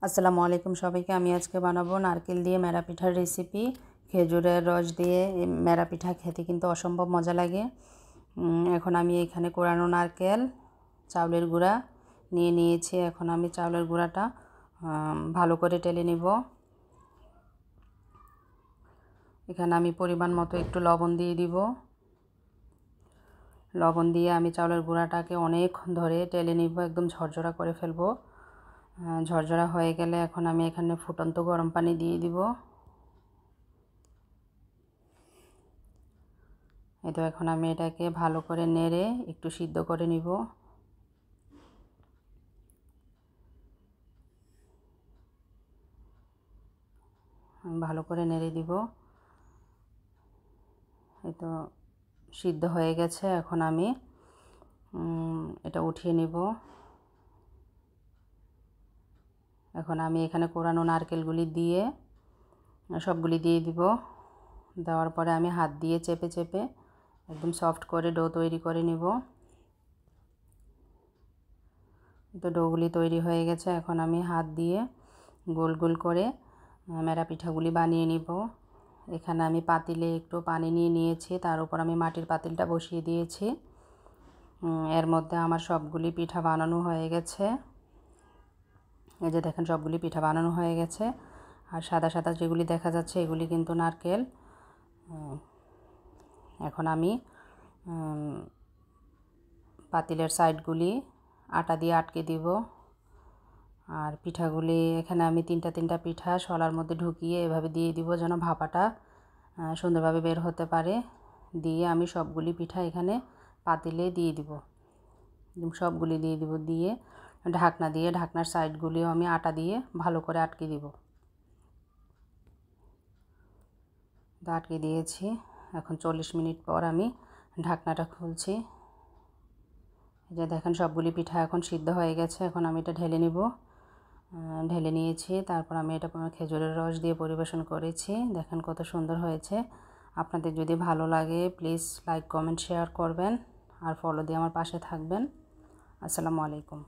আসসালামু আলাইকুম সবাইকে। আমি আজকে বানাবো নারকেল দিয়ে মেরা পিঠার রেসিপি। খেজুরের রস দিয়ে মেরা পিঠা খেতে কিন্তু অসম্ভব মজা লাগে। এখন আমি এখানে কোরানো নারকেল, চাউলের গুঁড়া নিয়েছি। এখন আমি চাউলের গুঁড়াটা ভালো করে টেলে নিব। এখানে আমি পরিমাণ মতো একটু লবণ দিয়ে দিব। লবণ দিয়ে আমি চাউলের গুঁড়াটাকে অনেক ধরে টেলে নিব, একদম ঝরঝরা করে ফেলবো। ঝরঝরা হয়ে গেলে এখন আমি এখানে ফুটন্ত গরম পানি দিয়ে দিব। এই তো এখন আমি এটাকে ভালো করে নেড়ে একটু সিদ্ধ করে নিব। ভালো করে নেড়ে দিব। এই তো সিদ্ধ হয়ে গেছে। এখন আমি এটা উঠিয়ে নিব। এখন আমি এখানে কোরানো নারকেলগুলি দিয়ে সবগুলি দিয়ে দিব। দেওয়ার পরে আমি হাত দিয়ে চেপে চেপে একদম সফট করে ডো তৈরি করে নিব। তো ডোগুলি তৈরি হয়ে গেছে। এখন আমি হাত দিয়ে গোল গোল করে মেরা পিঠাগুলি বানিয়ে নিব। এখানে আমি পাতিলে একটু পানি নিয়েছি, তার উপর আমি মাটির পাতিলটা বসিয়ে দিয়েছি। এর মধ্যে আমার সবগুলি পিঠা বানানো হয়ে গেছে। এই যে দেখেন, সবগুলি পিঠা বানানো হয়ে গেছে। আর সাদা সাদা যেগুলি দেখা যাচ্ছে এগুলি কিন্তু নারকেল। এখন আমি পাতিলের সাইডগুলি আটা দিয়ে আটকে দিব। আর পিঠাগুলি এখানে আমি তিনটা পিঠা শলার মধ্যে ঢুকিয়ে এভাবে দিয়ে দিব, যেন ভাপাটা সুন্দরভাবে বের হতে পারে। দিয়ে আমি সবগুলি পিঠা এখানে পাতিলে দিয়ে দিব। সবগুলি দিয়ে দিব, দিয়ে ঢাকনা দিয়ে ঢাকনার সাইডগুলিও আমি আটা দিয়ে ভালো করে আটকে দিব। আটকে দিয়েছি। এখন 40 মিনিট পর আমি ঢাকনাটা খুলছি। এই যে দেখেন, সবগুলি পিঠা এখন সিদ্ধ হয়ে গেছে। এখন আমি এটা ঢেলে নিব। ঢেলে নিয়েছি। তারপর আমি এটা খেজুরের রস দিয়ে পরিবেশন করেছি। দেখেন কত সুন্দর হয়েছে। আপনাদের যদি ভালো লাগে প্লিজ লাইক, কমেন্ট, শেয়ার করবেন আর ফলো দিয়ে আমার পাশে থাকবেন। আসসালামু আলাইকুম।